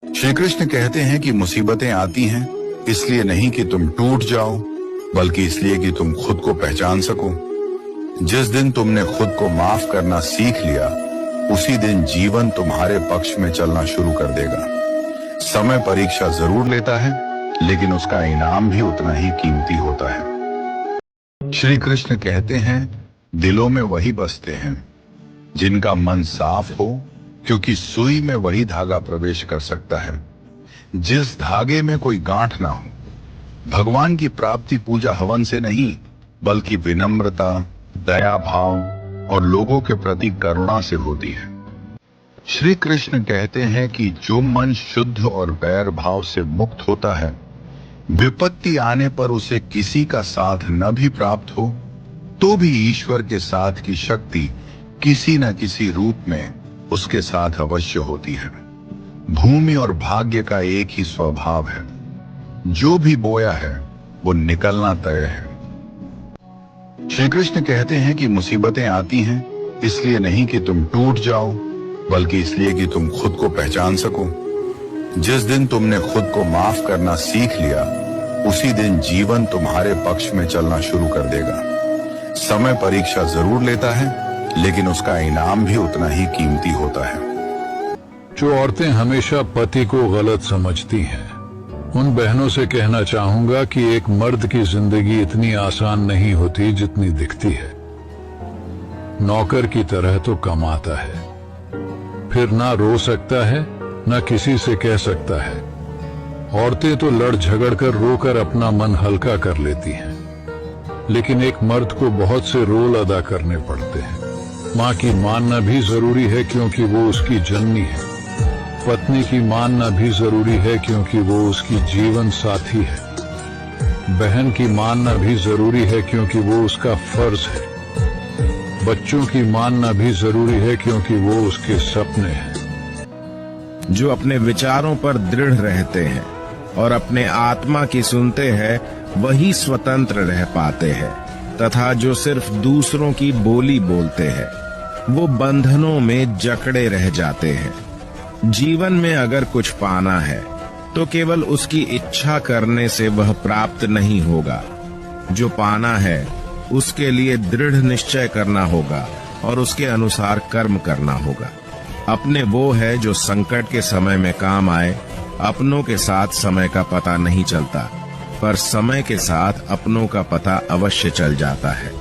श्री कृष्ण कहते हैं कि मुसीबतें आती हैं इसलिए नहीं कि तुम टूट जाओ, बल्कि इसलिए कि तुम खुद को पहचान सको। जिस दिन तुमने खुद को माफ करना सीख लिया, उसी दिन जीवन तुम्हारे पक्ष में चलना शुरू कर देगा। समय परीक्षा जरूर लेता है, लेकिन उसका इनाम भी उतना ही कीमती होता है। श्री कृष्ण कहते हैं, दिलों में वही बसते हैं जिनका मन साफ हो, क्योंकि सुई में वही धागा प्रवेश कर सकता है जिस धागे में कोई गांठ ना हो। भगवान की प्राप्ति पूजा हवन से नहीं, बल्कि विनम्रता, दया भाव और लोगों के प्रति करुणा से होती है। श्री कृष्ण कहते हैं कि जो मन शुद्ध और बैर भाव से मुक्त होता है, विपत्ति आने पर उसे किसी का साथ न भी प्राप्त हो तो भी ईश्वर के साथ की शक्ति किसी न किसी रूप में उसके साथ अवश्य होती है। भूमि और भाग्य का एक ही स्वभाव है, जो भी बोया है वो निकलना तय है। श्री कृष्ण कहते हैं कि मुसीबतें आती हैं इसलिए नहीं कि तुम टूट जाओ, बल्कि इसलिए कि तुम खुद को पहचान सको। जिस दिन तुमने खुद को माफ करना सीख लिया, उसी दिन जीवन तुम्हारे पक्ष में चलना शुरू कर देगा। समय परीक्षा जरूर लेता है, लेकिन उसका इनाम भी उतना ही कीमती होता है। जो औरतें हमेशा पति को गलत समझती हैं, उन बहनों से कहना चाहूंगा कि एक मर्द की जिंदगी इतनी आसान नहीं होती जितनी दिखती है। नौकर की तरह तो कमाता है, फिर ना रो सकता है ना किसी से कह सकता है। औरतें तो लड़ झगड़ कर रोकर अपना मन हल्का कर लेती हैं, लेकिन एक मर्द को बहुत से रोल अदा करने पड़ते हैं। माँ की मानना भी जरूरी है क्योंकि वो उसकी जननी है। पत्नी की मानना भी जरूरी है क्योंकि वो उसकी जीवन साथी है। बहन की मानना भी जरूरी है क्योंकि वो उसका फर्ज है। बच्चों की मानना भी जरूरी है क्योंकि वो उसके सपने हैं। जो अपने विचारों पर दृढ़ रहते हैं और अपने आत्मा की सुनते हैं, वही स्वतंत्र रह पाते हैं, तथा जो सिर्फ दूसरों की बोली बोलते हैं, वो बंधनों में जकड़े रह जाते हैं। जीवन में अगर कुछ पाना है तो केवल उसकी इच्छा करने से वह प्राप्त नहीं होगा। जो पाना है उसके लिए दृढ़ निश्चय करना होगा और उसके अनुसार कर्म करना होगा। अपने वो है जो संकट के समय में काम आए। अपनों के साथ समय का पता नहीं चलता, पर समय के साथ अपनों का पता अवश्य चल जाता है।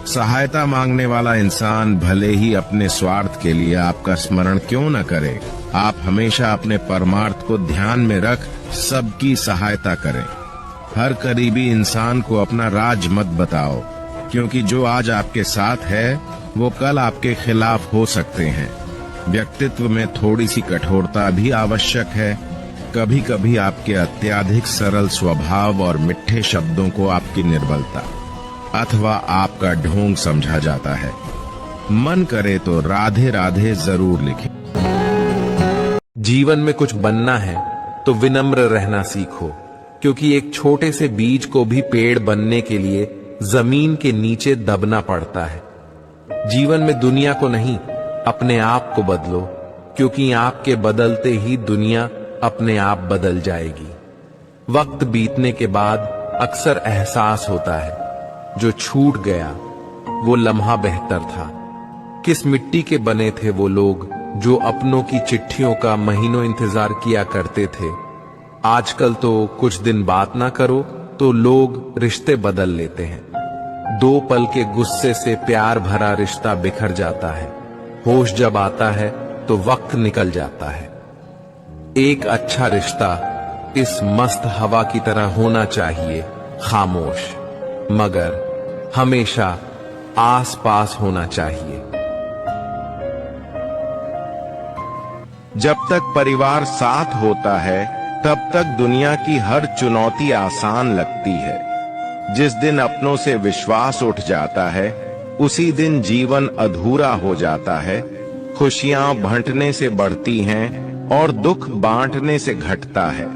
सहायता मांगने वाला इंसान भले ही अपने स्वार्थ के लिए आपका स्मरण क्यों न करे, आप हमेशा अपने परमार्थ को ध्यान में रख सबकी सहायता करें। हर करीबी इंसान को अपना राज मत बताओ, क्योंकि जो आज आपके साथ है वो कल आपके खिलाफ हो सकते हैं। व्यक्तित्व में थोड़ी सी कठोरता भी आवश्यक है। कभी कभी आपके अत्यधिक सरल स्वभाव और मिठ्ठे शब्दों को आपकी निर्बलता अथवा आपका ढोंग समझा जाता है। मन करे तो राधे राधे जरूर लिखें। जीवन में कुछ बनना है तो विनम्र रहना सीखो, क्योंकि एक छोटे से बीज को भी पेड़ बनने के लिए जमीन के नीचे दबना पड़ता है। जीवन में दुनिया को नहीं, अपने आप को बदलो, क्योंकि आपके बदलते ही दुनिया अपने आप बदल जाएगी। वक्त बीतने के बाद अक्सर एहसास होता है, जो छूट गया वो लम्हा बेहतर था। किस मिट्टी के बने थे वो लोग जो अपनों की चिट्ठियों का महीनों इंतजार किया करते थे। आजकल तो कुछ दिन बात ना करो तो लोग रिश्ते बदल लेते हैं। 2 पल के गुस्से से प्यार भरा रिश्ता बिखर जाता है। होश जब आता है तो वक्त निकल जाता है। एक अच्छा रिश्ता इस मस्त हवा की तरह होना चाहिए, खामोश, मगर हमेशा आस पास होना चाहिए। जब तक परिवार साथ होता है, तब तक दुनिया की हर चुनौती आसान लगती है। जिस दिन अपनों से विश्वास उठ जाता है, उसी दिन जीवन अधूरा हो जाता है। खुशियां बांटने से बढ़ती हैं और दुख बांटने से घटता है।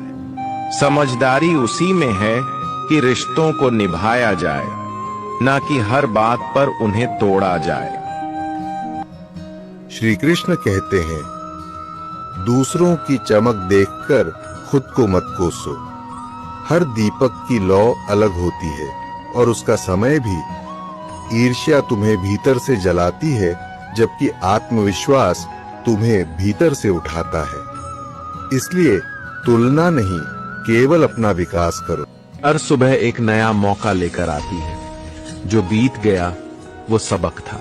समझदारी उसी में है कि रिश्तों को निभाया जाए, ना कि हर बात पर उन्हें तोड़ा जाए। श्री कृष्ण कहते हैं, दूसरों की चमक देखकर खुद को मत कोसो। हर दीपक की लौ अलग होती है और उसका समय भी। ईर्ष्या तुम्हें भीतर से जलाती है, जबकि आत्मविश्वास तुम्हें भीतर से उठाता है। इसलिए तुलना नहीं, केवल अपना विकास करो। हर सुबह एक नया मौका लेकर आती है। जो बीत गया वो सबक था,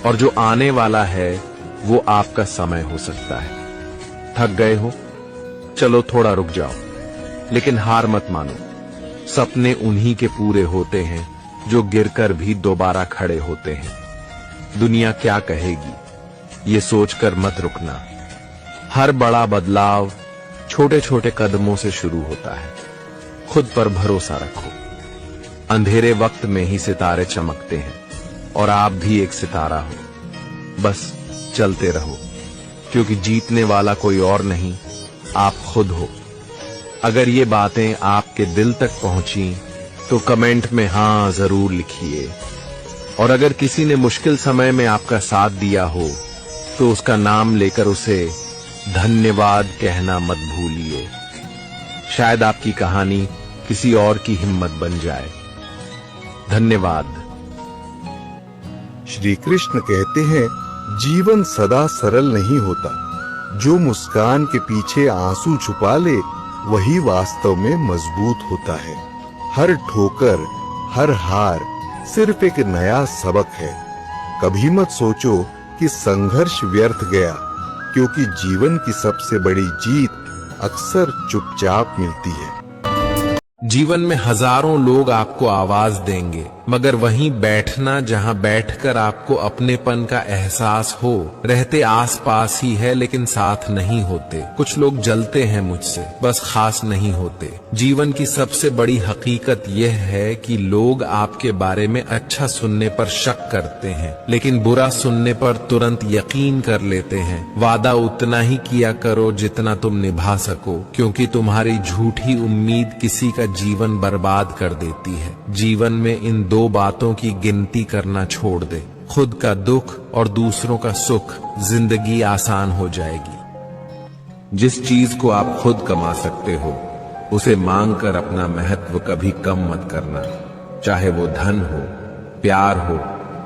और जो आने वाला है वो आपका समय हो सकता है। थक गए हो? चलो थोड़ा रुक जाओ, लेकिन हार मत मानो। सपने उन्हीं के पूरे होते हैं जो गिरकर भी दोबारा खड़े होते हैं। दुनिया क्या कहेगी ये सोचकर मत रुकना। हर बड़ा बदलाव छोटे छोटे कदमों से शुरू होता है। खुद पर भरोसा रखो। अंधेरे वक्त में ही सितारे चमकते हैं, और आप भी एक सितारा हो। बस चलते रहो, क्योंकि जीतने वाला कोई और नहीं, आप खुद हो। अगर ये बातें आपके दिल तक पहुंची तो कमेंट में हाँ जरूर लिखिए। और अगर किसी ने मुश्किल समय में आपका साथ दिया हो तो उसका नाम लेकर उसे धन्यवाद कहना मत भूलिए। शायद आपकी कहानी किसी और की हिम्मत बन जाए। धन्यवाद। श्री कृष्ण कहते हैं, जीवन सदा सरल नहीं होता। जो मुस्कान के पीछे आंसू छुपा ले वही वास्तव में मजबूत होता है। हर ठोकर, हर हार सिर्फ एक नया सबक है। कभी मत सोचो कि संघर्ष व्यर्थ गया, क्योंकि जीवन की सबसे बड़ी जीत अक्सर चुपचाप मिलती है। जीवन में हजारों लोग आपको आवाज देंगे, मगर वहीं बैठना जहां बैठकर आपको अपनेपन का एहसास हो। रहते आसपास ही है लेकिन साथ नहीं होते। कुछ लोग जलते हैं मुझसे, बस खास नहीं होते। जीवन की सबसे बड़ी हकीकत यह है कि लोग आपके बारे में अच्छा सुनने पर शक करते हैं, लेकिन बुरा सुनने पर तुरंत यकीन कर लेते हैं। वादा उतना ही किया करो जितना तुम निभा सको, क्योंकि तुम्हारी झूठी उम्मीद किसी का जीवन बर्बाद कर देती है। जीवन में इन दो बातों की गिनती करना छोड़ दे, खुद का दुख और दूसरों का सुख। जिंदगी आसान हो जाएगी। जिस चीज को आप खुद कमा सकते हो उसे मांगकर अपना महत्व कभी कम मत करना। चाहे वो धन हो, प्यार हो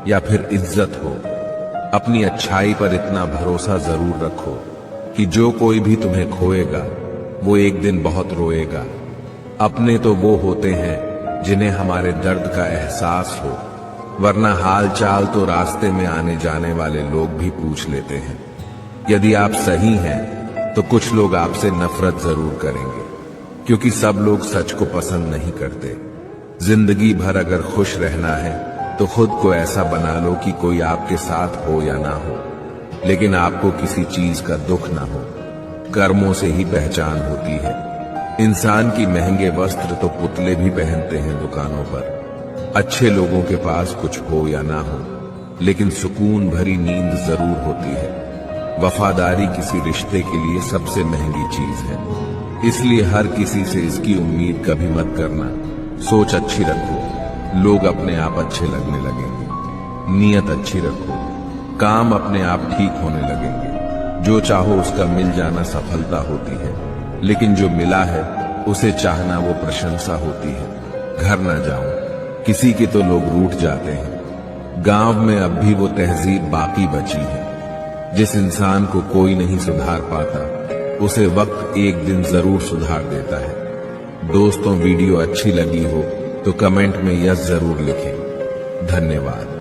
या फिर इज्जत हो। अपनी अच्छाई पर इतना भरोसा जरूर रखो कि जो कोई भी तुम्हें खोएगा वो एक दिन बहुत रोएगा। अपने तो वो होते हैं जिन्हें हमारे दर्द का एहसास हो, वरना हाल चाल तो रास्ते में आने जाने वाले लोग भी पूछ लेते हैं। यदि आप सही हैं तो कुछ लोग आपसे नफरत जरूर करेंगे, क्योंकि सब लोग सच को पसंद नहीं करते। जिंदगी भर अगर खुश रहना है तो खुद को ऐसा बना लो कि कोई आपके साथ हो या ना हो, लेकिन आपको किसी चीज का दुख ना हो। कर्मों से ही पहचान होती है। इंसान की महंगे वस्त्र तो पुतले भी पहनते हैं दुकानों पर। अच्छे लोगों के पास कुछ हो या ना हो, लेकिन सुकून भरी नींद जरूर होती है। वफादारी किसी रिश्ते के लिए सबसे महंगी चीज है, इसलिए हर किसी से इसकी उम्मीद कभी मत करना। सोच अच्छी रखो, लोग अपने आप अच्छे लगने लगेंगे। नीयत अच्छी रखो, काम अपने आप ठीक होने लगेंगे। जो चाहो उसका मिल जाना सफलता होती है, लेकिन जो मिला है उसे चाहना वो प्रशंसा होती है। घर ना जाओ, किसी के तो लोग रूठ जाते हैं। गांव में अब भी वो तहजीब बाकी बची है। जिस इंसान को कोई नहीं सुधार पाता उसे वक्त एक दिन जरूर सुधार देता है। दोस्तों, वीडियो अच्छी लगी हो तो कमेंट में यस जरूर लिखें। धन्यवाद।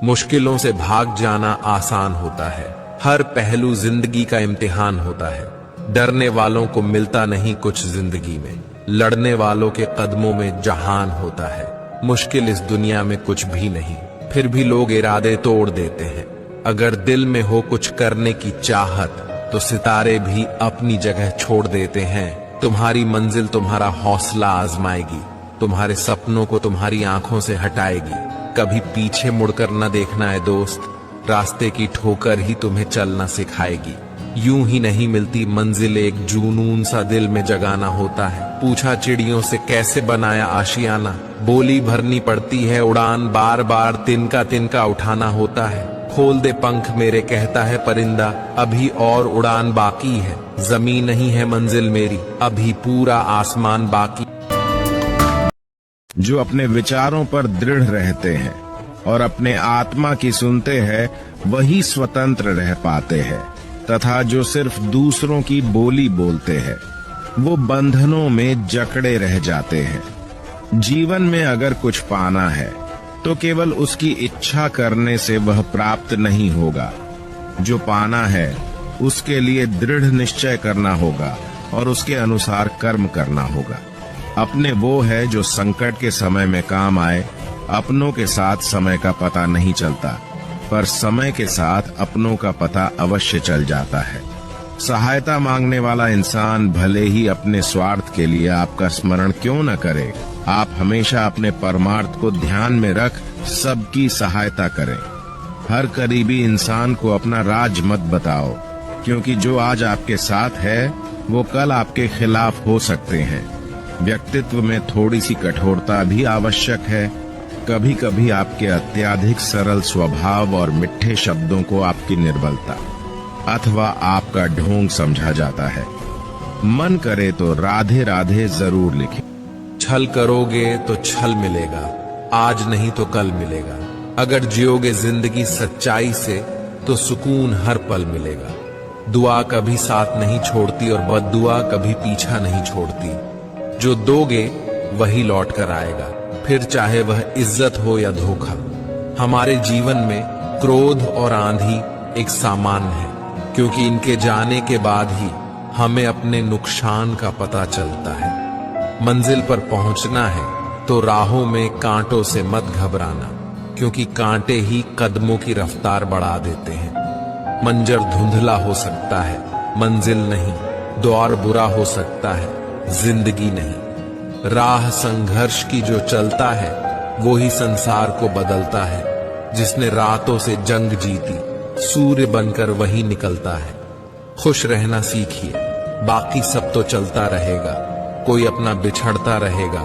मुश्किलों से भाग जाना आसान होता है। हर पहलू जिंदगी का इम्तिहान होता है। डरने वालों को मिलता नहीं कुछ जिंदगी में, लड़ने वालों के कदमों में जहान होता है। मुश्किल इस दुनिया में कुछ भी नहीं, फिर भी लोग इरादे तोड़ देते हैं। अगर दिल में हो कुछ करने की चाहत तो सितारे भी अपनी जगह छोड़ देते हैं। तुम्हारी मंजिल तुम्हारा हौसला आजमाएगी, तुम्हारे सपनों को तुम्हारी आंखों से हटाएगी। कभी पीछे मुड़कर न देखना है दोस्त, रास्ते की ठोकर ही तुम्हें चलना सिखाएगी। यूं ही नहीं मिलती मंजिल, एक जुनून सा दिल में जगाना होता है। पूछा चिड़ियों से कैसे बनाया आशियाना, बोली भरनी पड़ती है उड़ान, बार बार तिनका तिनका उठाना होता है। खोल दे पंख मेरे, कहता है परिंदा, अभी और उड़ान बाकी है। जमीन नहीं है मंजिल मेरी, अभी पूरा आसमान बाकी। जो अपने विचारों पर दृढ़ रहते हैं और अपने आत्मा की सुनते हैं, वही स्वतंत्र रह पाते हैं, तथा जो सिर्फ दूसरों की बोली बोलते हैं, वो बंधनों में जकड़े रह जाते हैं। जीवन में अगर कुछ पाना है तो केवल उसकी इच्छा करने से वह प्राप्त नहीं होगा। जो पाना है उसके लिए दृढ़ निश्चय करना होगा और उसके अनुसार कर्म करना होगा। अपने वो है जो संकट के समय में काम आए। अपनों के साथ समय का पता नहीं चलता, पर समय के साथ अपनों का पता अवश्य चल जाता है। सहायता मांगने वाला इंसान भले ही अपने स्वार्थ के लिए आपका स्मरण क्यों न करे, आप हमेशा अपने परमार्थ को ध्यान में रख सबकी सहायता करें। हर करीबी इंसान को अपना राज मत बताओ, क्योंकि जो आज आपके साथ है वो कल आपके खिलाफ हो सकते हैं। व्यक्तित्व में थोड़ी सी कठोरता भी आवश्यक है। कभी कभी आपके अत्यधिक सरल स्वभाव और मिठ्ठे शब्दों को आपकी निर्बलता अथवा आपका ढोंग समझा जाता है। मन करे तो राधे राधे जरूर लिखें। छल करोगे तो छल मिलेगा, आज नहीं तो कल मिलेगा। अगर जियोगे जिंदगी सच्चाई से तो सुकून हर पल मिलेगा। दुआ कभी साथ नहीं छोड़ती और बद्दुआ कभी पीछा नहीं छोड़ती। जो दोगे वही लौट कर आएगा, फिर चाहे वह इज्जत हो या धोखा। हमारे जीवन में क्रोध और आंधी एक सामान्य है, क्योंकि इनके जाने के बाद ही हमें अपने नुकसान का पता चलता है। मंजिल पर पहुंचना है तो राहों में कांटों से मत घबराना, क्योंकि कांटे ही कदमों की रफ्तार बढ़ा देते हैं। मंजर धुंधला हो सकता है, मंजिल नहीं। द्वार बुरा हो सकता है, जिंदगी नहीं। राह संघर्ष की जो चलता है वो ही संसार को बदलता है। जिसने रातों से जंग जीती, सूर्य बनकर वही निकलता है। खुश रहना सीखिए, बाकी सब तो चलता रहेगा। कोई अपना बिछड़ता रहेगा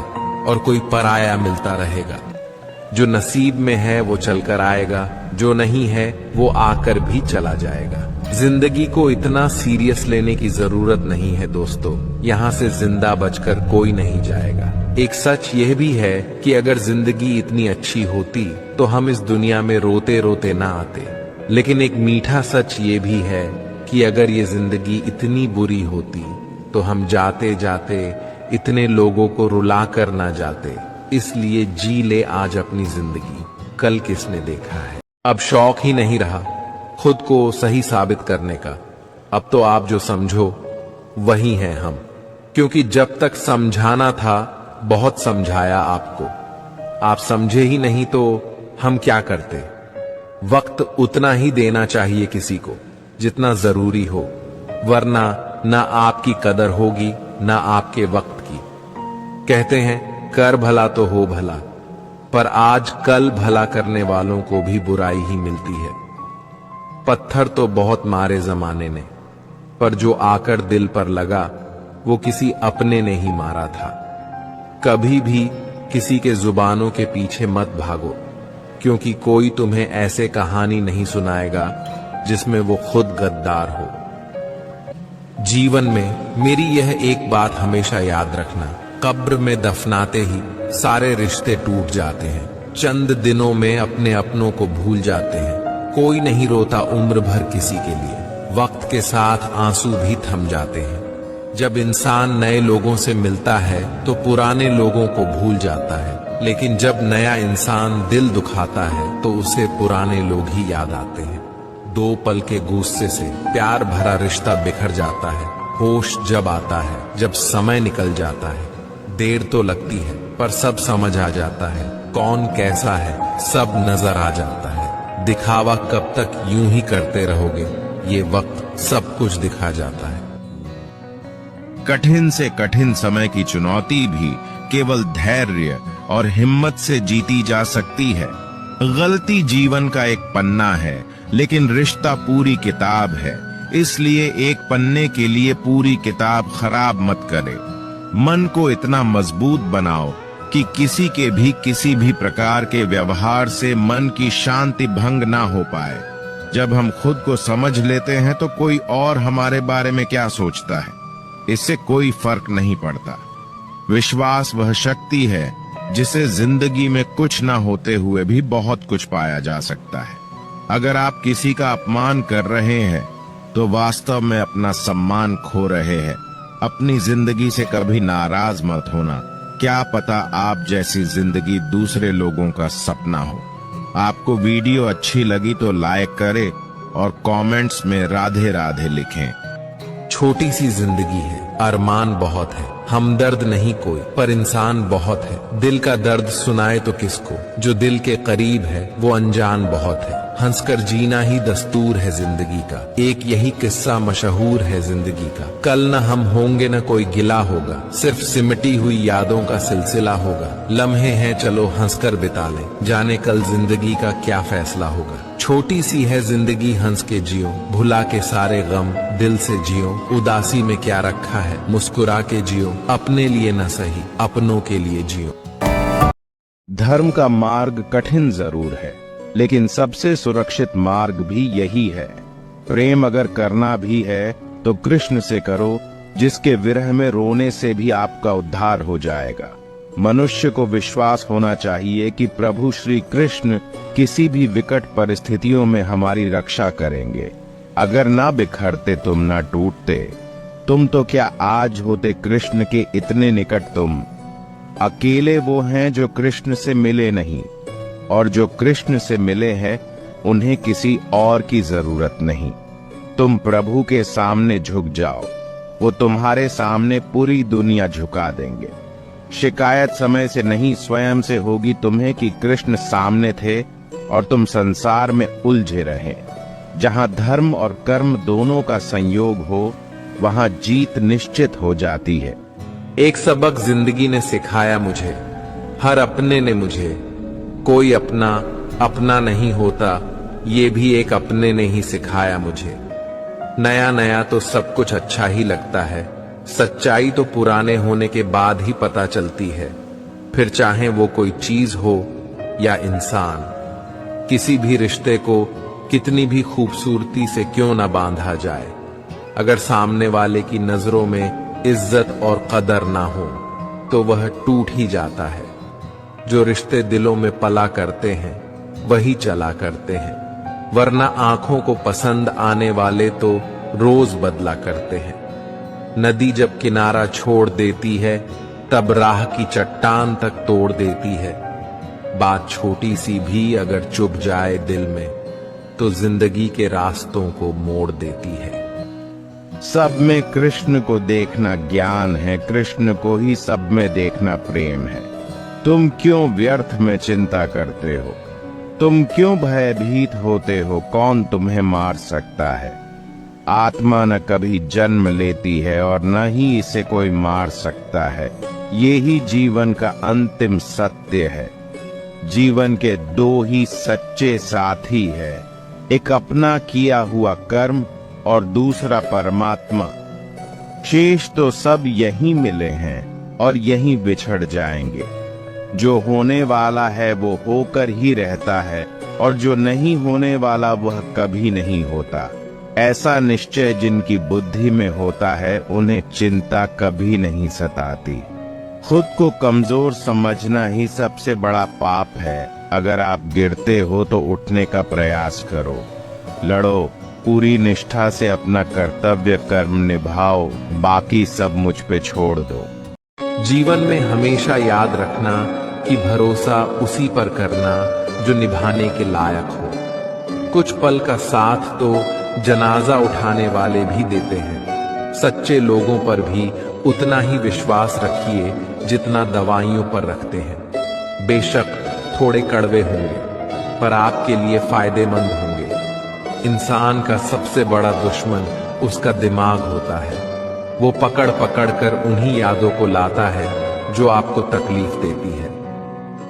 और कोई पराया मिलता रहेगा। जो नसीब में है वो चलकर आएगा, जो नहीं है वो आकर भी चला जाएगा। जिंदगी को इतना सीरियस लेने की जरूरत नहीं है दोस्तों। यहाँ से जिंदा बचकर कोई नहीं जाएगा। एक सच यह भी है कि अगर जिंदगी इतनी अच्छी होती तो हम इस दुनिया में रोते रोते ना आते। लेकिन एक मीठा सच ये भी है कि अगर ये जिंदगी इतनी बुरी होती तो हम जाते जाते इतने लोगों को रुला कर ना जाते। इसलिए जी ले आज अपनी जिंदगी, कल किसने देखा है। अब शौक ही नहीं रहा खुद को सही साबित करने का। अब तो आप जो समझो वही हैं हम, क्योंकि जब तक समझाना था बहुत समझाया आपको। आप समझे ही नहीं तो हम क्या करते। वक्त उतना ही देना चाहिए किसी को जितना जरूरी हो, वरना ना आपकी कदर होगी ना आपके वक्त की। कहते हैं कर भला तो हो भला, पर आज कल भला करने वालों को भी बुराई ही मिलती है। पत्थर तो बहुत मारे जमाने ने, पर जो आकर दिल पर लगा वो किसी अपने ने ही मारा था। कभी भी किसी के जुबानों के पीछे मत भागो, क्योंकि कोई तुम्हें ऐसे कहानी नहीं सुनाएगा जिसमें वो खुद गद्दार हो। जीवन में मेरी यह एक बात हमेशा याद रखना, कब्र में दफनाते ही सारे रिश्ते टूट जाते हैं। चंद दिनों में अपने अपनों को भूल जाते हैं। कोई नहीं रोता उम्र भर किसी के लिए, वक्त के साथ आंसू भी थम जाते हैं। जब इंसान नए लोगों से मिलता है तो पुराने लोगों को भूल जाता है, लेकिन जब नया इंसान दिल दुखाता है तो उसे पुराने लोग ही याद आते हैं। दो पल के गुस्से से प्यार भरा रिश्ता बिखर जाता है। होश जब आता है जब समय निकल जाता है। देर तो लगती है पर सब समझ आ जाता है। कौन कैसा है सब नजर आ जाता है। दिखावा कब तक यूं ही करते रहोगे, ये वक्त सब कुछ दिखा जाता है। कठिन से कठिन समय की चुनौती भी केवल धैर्य और हिम्मत से जीती जा सकती है। गलती जीवन का एक पन्ना है, लेकिन रिश्ता पूरी किताब है। इसलिए एक पन्ने के लिए पूरी किताब खराब मत करे। मन को इतना मजबूत बनाओ कि किसी के भी किसी भी प्रकार के व्यवहार से मन की शांति भंग ना हो पाए। जब हम खुद को समझ लेते हैं तो कोई और हमारे बारे में क्या सोचता है, इससे कोई फर्क नहीं पड़ता। विश्वास वह शक्ति है जिसे जिंदगी में कुछ ना होते हुए भी बहुत कुछ पाया जा सकता है। अगर आप किसी का अपमान कर रहे हैं तो वास्तव में अपना सम्मान खो रहे हैं। अपनी जिंदगी से कभी नाराज मत होना। क्या पता आप जैसी जिंदगी दूसरे लोगों का सपना हो। आपको वीडियो अच्छी लगी तो लाइक करें और कमेंट्स में राधे राधे लिखें। छोटी सी जिंदगी है, अरमान बहुत है, हमदर्द नहीं कोई पर इंसान बहुत है। दिल का दर्द सुनाए तो किसको, जो दिल के करीब है वो अनजान बहुत है। हंसकर जीना ही दस्तूर है जिंदगी का, एक यही किस्सा मशहूर है जिंदगी का। कल न हम होंगे न कोई गिला होगा, सिर्फ सिमटी हुई यादों का सिलसिला होगा। लम्हे हैं चलो हंसकर बिता लें, जाने कल जिंदगी का क्या फैसला होगा। छोटी सी है जिंदगी हंस के जियो, भुला के सारे गम दिल से जियो। उदासी में क्या रखा है, मुस्कुरा के जियो, अपने लिए न सही अपनों के लिए जियो। धर्म का मार्ग कठिन जरूर है, लेकिन सबसे सुरक्षित मार्ग भी यही है। प्रेम अगर करना भी है तो कृष्ण से करो, जिसके विरह में रोने से भी आपका उद्धार हो जाएगा। मनुष्य को विश्वास होना चाहिए कि प्रभु श्री कृष्ण किसी भी विकट परिस्थितियों में हमारी रक्षा करेंगे। अगर ना बिखरते तुम ना टूटते, तुम तो क्या आज होते कृष्ण के इतने निकट। तुम अकेले वो हैं जो कृष्ण से मिले नहीं, और जो कृष्ण से मिले हैं उन्हें किसी और की जरूरत नहीं। तुम प्रभु के सामने झुक जाओ, वो तुम्हारे सामने पूरी दुनिया झुका देंगे। शिकायत समय से नहीं स्वयं से होगी तुम्हें कि कृष्ण सामने थे और तुम संसार में उलझे रहे। जहां धर्म और कर्म दोनों का संयोग हो, वहां जीत निश्चित हो जाती है। एक सबक जिंदगी ने सिखाया मुझे, हर अपने ने मुझे। कोई अपना अपना नहीं होता, ये भी एक अपने ने ही सिखाया मुझे। नया नया तो सब कुछ अच्छा ही लगता है, सच्चाई तो पुराने होने के बाद ही पता चलती है। फिर चाहे वो कोई चीज हो या इंसान, किसी भी रिश्ते को कितनी भी खूबसूरती से क्यों ना बांधा जाए, अगर सामने वाले की नजरों में इज्जत और कदर ना हो तो वह टूट ही जाता है। जो रिश्ते दिलों में पला करते हैं वही चला करते हैं, वरना आंखों को पसंद आने वाले तो रोज बदला करते हैं। नदी जब किनारा छोड़ देती है तब राह की चट्टान तक तोड़ देती है। बात छोटी सी भी अगर चुभ जाए दिल में तो जिंदगी के रास्तों को मोड़ देती है। सब में कृष्ण को देखना ज्ञान है, कृष्ण को ही सब में देखना प्रेम है। तुम क्यों व्यर्थ में चिंता करते हो, तुम क्यों भयभीत होते हो, कौन तुम्हें मार सकता है। आत्मा न कभी जन्म लेती है और न ही इसे कोई मार सकता है। ये ही जीवन का अंतिम सत्य है। जीवन के दो ही सच्चे साथी है, एक अपना किया हुआ कर्म और दूसरा परमात्मा। शेष तो सब यहीं मिले हैं और यहीं बिछड़ जाएंगे। जो होने वाला है वो होकर ही रहता है, और जो नहीं होने वाला वह कभी नहीं होता। ऐसा निश्चय जिनकी बुद्धि में होता है उन्हें चिंता कभी नहीं सताती। खुद को कमजोर समझना ही सबसे बड़ा पाप है। अगर आप गिरते हो तो उठने का प्रयास करो, लड़ो, पूरी निष्ठा से अपना कर्तव्य कर्म निभाओ, बाकी सब मुझ पे छोड़ दो। जीवन में हमेशा याद रखना कि भरोसा उसी पर करना जो निभाने के लायक हो। कुछ पल का साथ तो जनाजा उठाने वाले भी देते हैं। सच्चे लोगों पर भी उतना ही विश्वास रखिए जितना दवाइयों पर रखते हैं। बेशक थोड़े कड़वे होंगे पर आपके लिए फायदेमंद होंगे। इंसान का सबसे बड़ा दुश्मन उसका दिमाग होता है। वो पकड़ पकड़ कर उन्हीं यादों को लाता है जो आपको तकलीफ देती है।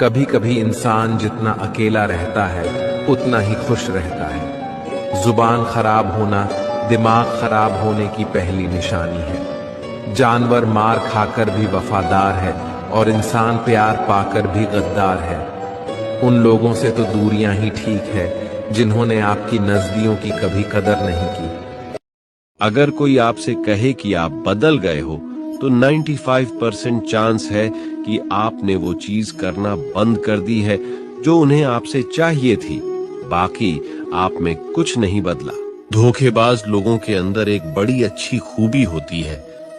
कभी कभी इंसान जितना अकेला रहता है उतना ही खुश रहता है। जुबान खराब होना दिमाग खराब होने की पहली निशानी है। जानवर मार खाकर भी वफादार है और इंसान प्यार पाकर भी गद्दार है। उन लोगों से तो दूरियां ही ठीक है जिन्होंने आपकी नजदियों की कभी कदर नहीं की। अगर कोई आपसे कहे कि आप बदल गए हो, तो 95% चांस है कि आपने वो चीज करना बंद कर दी है जो उन्हें आपसे चाहिए थी। बाकी आप में कुछ नहीं बदला। धोखेबाज लोगों के अंदर एक बड़ी अच्छी खूबी होती है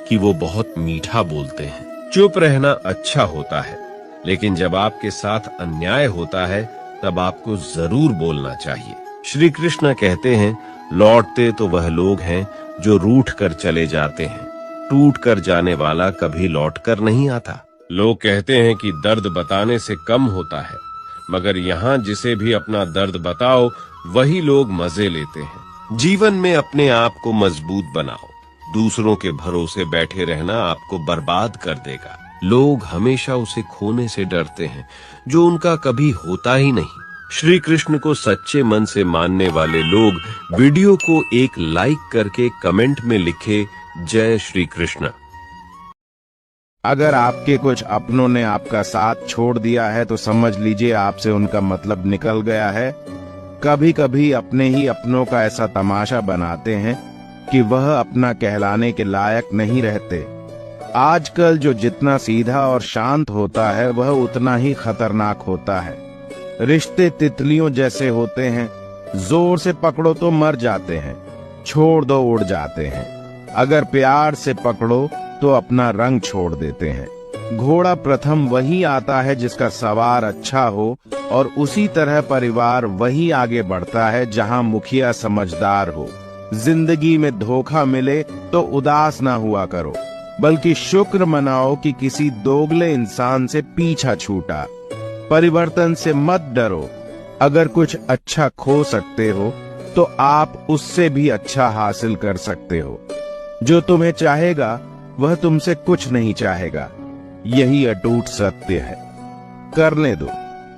कि वो बहुत मीठा बोलते हैं। चुप रहना अच्छा होता है, लेकिन जब आपके साथ अन्याय होता है तब आपको जरूर बोलना चाहिए। श्री कृष्ण कहते हैं, लौटते तो वह लोग हैं जो रूठ कर चले जाते हैं, टूट कर जाने वाला कभी लौट कर नहीं आता। लोग कहते हैं कि दर्द बताने से कम होता है, मगर यहाँ जिसे भी अपना दर्द बताओ वही लोग मजे लेते हैं। जीवन में अपने आप को मजबूत बनाओ। दूसरों के भरोसे बैठे रहना आपको बर्बाद कर देगा। लोग हमेशा उसे खोने से डरते हैं जो उनका कभी होता ही नहीं। श्री कृष्ण को सच्चे मन से मानने वाले लोग वीडियो को एक लाइक करके कमेंट में लिखे, जय श्री कृष्ण। अगर आपके कुछ अपनों ने आपका साथ छोड़ दिया है तो समझ लीजिए आपसे उनका मतलब निकल गया है। कभी कभी अपने ही अपनों का ऐसा तमाशा बनाते हैं कि वह अपना कहलाने के लायक नहीं रहते। आजकल जो जितना सीधा और शांत होता है वह उतना ही खतरनाक होता है। रिश्ते तितलियों जैसे होते हैं, जोर से पकड़ो तो मर जाते हैं, छोड़ दो उड़ जाते हैं। अगर प्यार से पकड़ो तो अपना रंग छोड़ देते हैं। घोड़ा प्रथम वही आता है जिसका सवार अच्छा हो, और उसी तरह परिवार वही आगे बढ़ता है जहां मुखिया समझदार हो। जिंदगी में धोखा मिले तो उदास ना हुआ करो, बल्कि शुक्र मनाओ कि किसी दोगले इंसान से पीछा छूटा। परिवर्तन से मत डरो। अगर कुछ अच्छा खो सकते हो तो आप उससे भी अच्छा हासिल कर सकते हो। जो तुम्हें चाहेगा वह तुमसे कुछ नहीं चाहेगा, यही अटूट सत्य है। करने दो।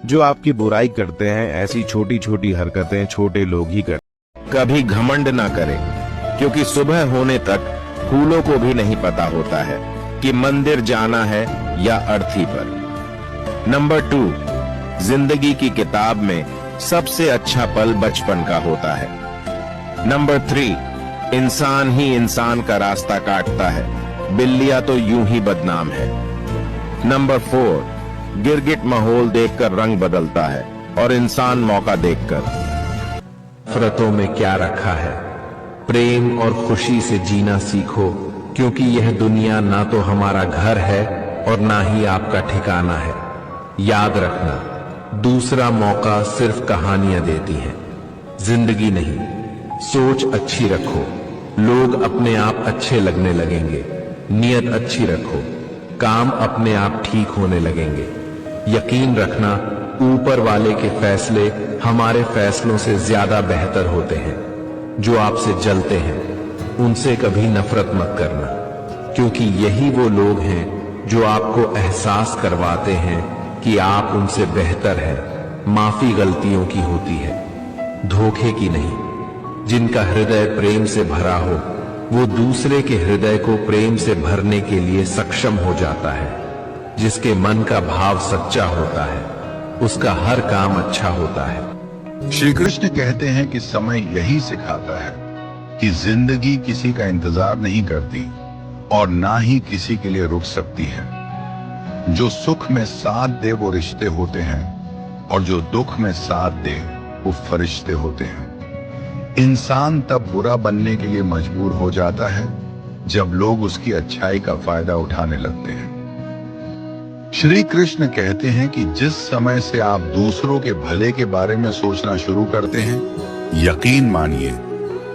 जो आपकी बुराई करते हैं, ऐसी छोटी छोटी हरकतें छोटे लोग ही करते। कभी घमंड ना करें, क्योंकि सुबह होने तक फूलों को भी नहीं पता होता है कि मंदिर जाना है या अर्थी पर। नंबर 2, जिंदगी की किताब में सबसे अच्छा पल बचपन का होता है। नंबर 3, इंसान ही इंसान का रास्ता काटता है, बिल्लियां तो यूं ही बदनाम है। नंबर 4, गिरगिट माहौल देखकर रंग बदलता है और इंसान मौका देखकर। नफरतों में क्या रखा है, प्रेम और खुशी से जीना सीखो, क्योंकि यह दुनिया ना तो हमारा घर है और ना ही आपका ठिकाना है। याद रखना, दूसरा मौका सिर्फ कहानियां देती हैं, जिंदगी नहीं। सोच अच्छी रखो, लोग अपने आप अच्छे लगने लगेंगे। नियत अच्छी रखो, काम अपने आप ठीक होने लगेंगे। यकीन रखना, ऊपर वाले के फैसले हमारे फैसलों से ज्यादा बेहतर होते हैं। जो आपसे जलते हैं उनसे कभी नफरत मत करना, क्योंकि यही वो लोग हैं जो आपको एहसास करवाते हैं कि आप उनसे बेहतर हैं। माफी गलतियों की होती है, धोखे की नहीं। जिनका हृदय प्रेम से भरा हो वो दूसरे के हृदय को प्रेम से भरने के लिए सक्षम हो जाता है। जिसके मन का भाव सच्चा होता है उसका हर काम अच्छा होता है। श्री कृष्ण कहते हैं कि समय यही सिखाता है कि जिंदगी किसी का इंतजार नहीं करती और ना ही किसी के लिए रुक सकती है। जो सुख में साथ दे वो रिश्ते होते हैं, और जो दुख में साथ दे वो फरिश्ते होते हैं। इंसान तब बुरा बनने के लिए मजबूर हो जाता है जब लोग उसकी अच्छाई का फायदा उठाने लगते हैं। श्री कृष्ण कहते हैं कि जिस समय से आप दूसरों के भले के बारे में सोचना शुरू करते हैं, यकीन मानिए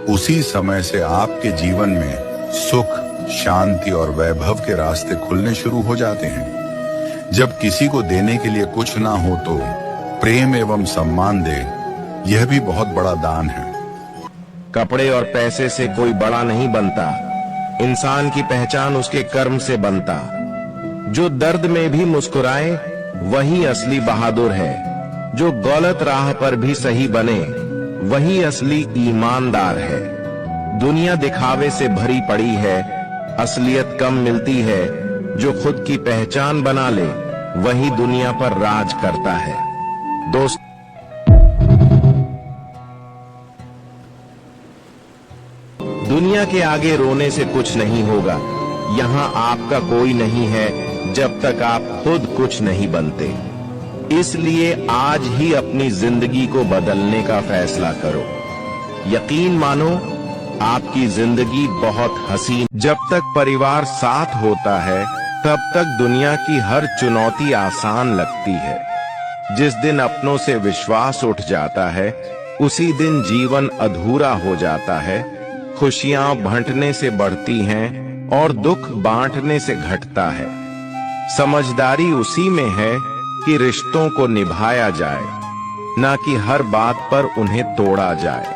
उसी समय से आपके जीवन में सुख, शांति और वैभव के रास्ते खुलने शुरू हो जाते हैं। जब किसी को देने के लिए कुछ ना हो तो प्रेम एवं सम्मान दे, यह भी बहुत बड़ा दान है। कपड़े और पैसे से कोई बड़ा नहीं बनता, इंसान की पहचान उसके कर्म से बनता। जो दर्द में भी मुस्कुराए वही असली बहादुर है। जो गलत राह पर भी सही बने वही असली ईमानदार है। दुनिया दिखावे से भरी पड़ी है, असलियत कम मिलती है। जो खुद की पहचान बना ले वही दुनिया पर राज करता है। दोस्त दुनिया के आगे रोने से कुछ नहीं होगा। यहाँ आपका कोई नहीं है जब तक आप खुद कुछ नहीं बनते। इसलिए आज ही अपनी जिंदगी को बदलने का फैसला करो। यकीन मानो, आपकी जिंदगी बहुत हसीन। जब तक परिवार साथ होता है तब तक दुनिया की हर चुनौती आसान लगती है। जिस दिन अपनों से विश्वास उठ जाता है उसी दिन जीवन अधूरा हो जाता है। खुशियां बांटने से बढ़ती हैं और दुख बांटने से घटता है। समझदारी उसी में है कि रिश्तों को निभाया जाए, ना कि हर बात पर उन्हें तोड़ा जाए।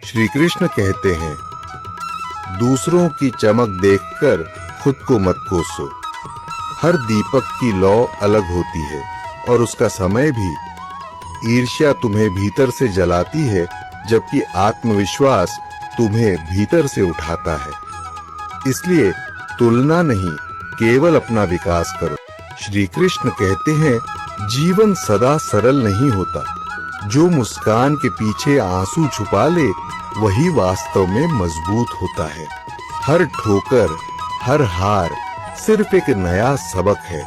श्री कृष्ण कहते हैं, दूसरों की चमक देखकर खुद को मत कोसो। हर दीपक की लौ अलग होती है और उसका समय भी। ईर्ष्या तुम्हें भीतर से जलाती है, जबकि आत्मविश्वास तुम्हें भीतर से उठाता है। इसलिए तुलना नहीं, केवल अपना विकास करो। श्री कृष्ण कहते हैं, जीवन सदा सरल नहीं होता। जो मुस्कान के पीछे आंसू छुपा ले वही वास्तव में मजबूत होता है। हर ठोकर, हर हार सिर्फ एक नया सबक है।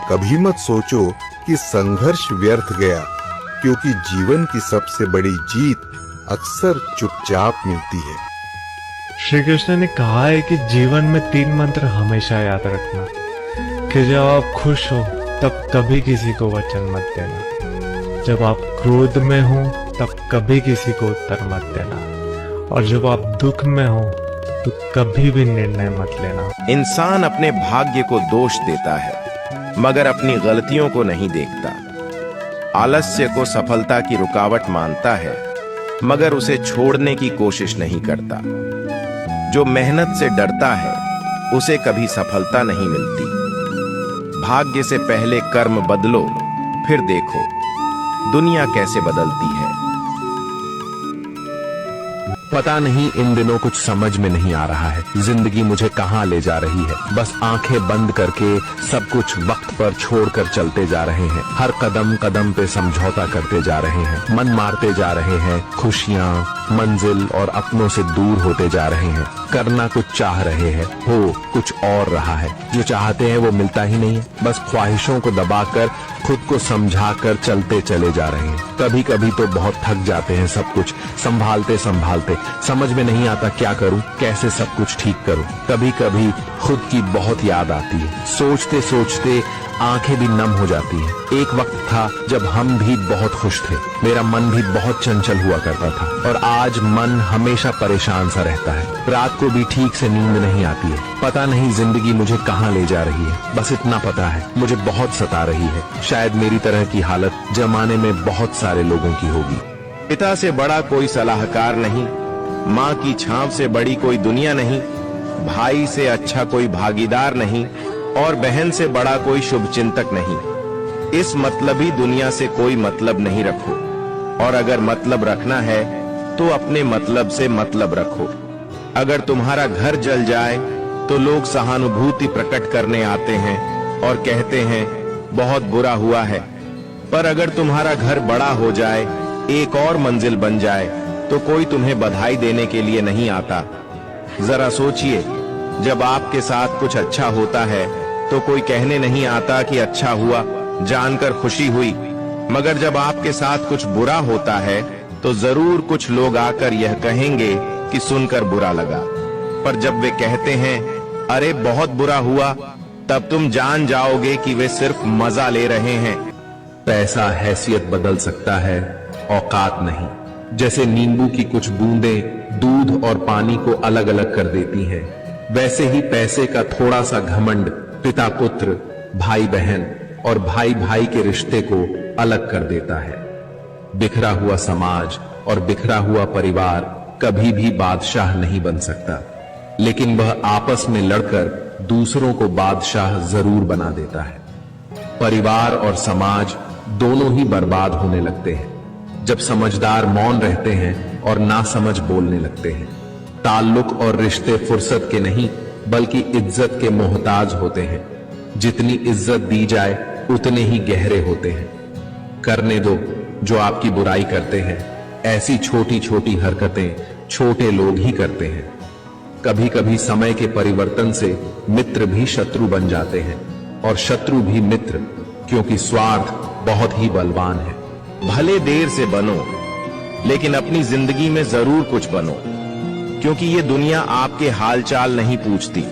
कभी मत सोचो कि संघर्ष व्यर्थ गया, क्योंकि जीवन की सबसे बड़ी जीत अक्सर चुपचाप मिलती है। श्री कृष्ण ने कहा है कि जीवन में 3 मंत्र हमेशा याद रखना, कि जब आप खुश हो तब कभी किसी को वचन मत देना, जब आप क्रोध में हो तब कभी किसी को उत्तर मत देना, और जब आप दुख में हो तो कभी भी निर्णय मत लेना। इंसान अपने भाग्य को दोष देता है मगर अपनी गलतियों को नहीं देखता। आलस्य को सफलता की रुकावट मानता है मगर उसे छोड़ने की कोशिश नहीं करता। जो मेहनत से डरता है उसे कभी सफलता नहीं मिलती। भाग्य से पहले कर्म बदलो, फिर देखो दुनिया कैसे बदलती है। पता नहीं इन दिनों कुछ समझ में नहीं आ रहा है, जिंदगी मुझे कहाँ ले जा रही है। बस आंखें बंद करके सब कुछ वक्त पर छोड़कर चलते जा रहे हैं। हर कदम कदम पे समझौता करते जा रहे हैं, मन मारते जा रहे हैं। खुशियाँ, मंजिल और अपनों से दूर होते जा रहे हैं। करना कुछ चाह रहे हैं, हो कुछ और रहा है। जो चाहते हैं वो मिलता ही नहीं है। बस ख्वाहिशों को दबाकर खुद को समझाकर चलते चले जा रहे हैं। कभी कभी तो बहुत थक जाते हैं सब कुछ संभालते संभालते। समझ में नहीं आता क्या करूं, कैसे सब कुछ ठीक करूं। कभी कभी खुद की बहुत याद आती है। सोचते सोचते आंखें भी नम हो जाती हैं। एक वक्त था जब हम भी बहुत खुश थे, मेरा मन भी बहुत चंचल हुआ करता था, और आज मन हमेशा परेशान सा रहता है। रात को भी ठीक से नींद नहीं आती है। पता नहीं जिंदगी मुझे कहाँ ले जा रही है। बस इतना पता है मुझे बहुत सता रही है। शायद मेरी तरह की हालत जमाने में बहुत सारे लोगों की होगी। पिता से बड़ा कोई सलाहकार नहीं, माँ की छांव से बड़ी कोई दुनिया नहीं, भाई से अच्छा कोई भागीदार नहीं, और बहन से बड़ा कोई शुभचिंतक नहीं। इस मतलबी दुनिया से कोई मतलब नहीं रखो, और अगर मतलब रखना है तो अपने मतलब से मतलब रखो। अगर तुम्हारा घर जल जाए तो लोग सहानुभूति प्रकट करने आते हैं और कहते हैं बहुत बुरा हुआ है, पर अगर तुम्हारा घर बड़ा हो जाए, एक और मंजिल बन जाए, तो कोई तुम्हें बधाई देने के लिए नहीं आता। जरा सोचिए, जब आपके साथ कुछ अच्छा होता है तो कोई कहने नहीं आता कि अच्छा हुआ, जानकर खुशी हुई, मगर जब आपके साथ कुछ बुरा होता है तो जरूर कुछ लोग आकर यह कहेंगे कि सुनकर बुरा लगा। पर जब वे कहते हैं अरे बहुत बुरा हुआ, तब तुम जान जाओगे कि वे सिर्फ मजा ले रहे हैं। पैसा हैसियत बदल सकता है, औकात नहीं। जैसे नींबू की कुछ बूंदें दूध और पानी को अलग अलग कर देती हैं, वैसे ही पैसे का थोड़ा सा घमंड पिता पुत्र, भाई बहन और भाई भाई के रिश्ते को अलग कर देता है। बिखरा हुआ समाज और बिखरा हुआ परिवार कभी भी बादशाह नहीं बन सकता, लेकिन वह आपस में लड़कर दूसरों को बादशाह जरूर बना देता है। परिवार और समाज दोनों ही बर्बाद होने लगते हैं जब समझदार मौन रहते हैं और नासमझ बोलने लगते हैं। ताल्लुक और रिश्ते फुर्सत के नहीं बल्कि इज्जत के मोहताज होते हैं। जितनी इज्जत दी जाए उतने ही गहरे होते हैं। करने दो जो आपकी बुराई करते हैं। ऐसी छोटी छोटी हरकतें छोटे लोग ही करते हैं। कभी कभी समय के परिवर्तन से मित्र भी शत्रु बन जाते हैं और शत्रु भी मित्र, क्योंकि स्वार्थ बहुत ही बलवान है। भले देर से बनो, लेकिन अपनी जिंदगी में जरूर कुछ बनो, क्योंकि ये दुनिया आपके हालचाल नहीं पूछती,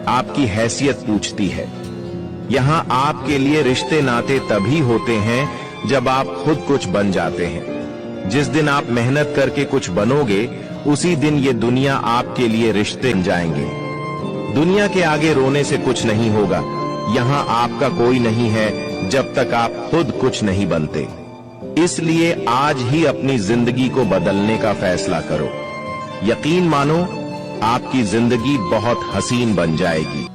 आपकी हैसियत पूछती है। यहाँ आपके लिए रिश्ते नाते तभी होते हैं जब आप खुद कुछ बन जाते हैं। जिस दिन आप मेहनत करके कुछ बनोगे, उसी दिन ये दुनिया आपके लिए रिश्ते बन जाएंगे। दुनिया के आगे रोने से कुछ नहीं होगा। यहाँ आपका कोई नहीं है जब तक आप खुद कुछ नहीं बनते। इसलिए आज ही अपनी जिंदगी को बदलने का फैसला करो। यकीन मानो, आपकी जिंदगी बहुत हसीन बन जाएगी।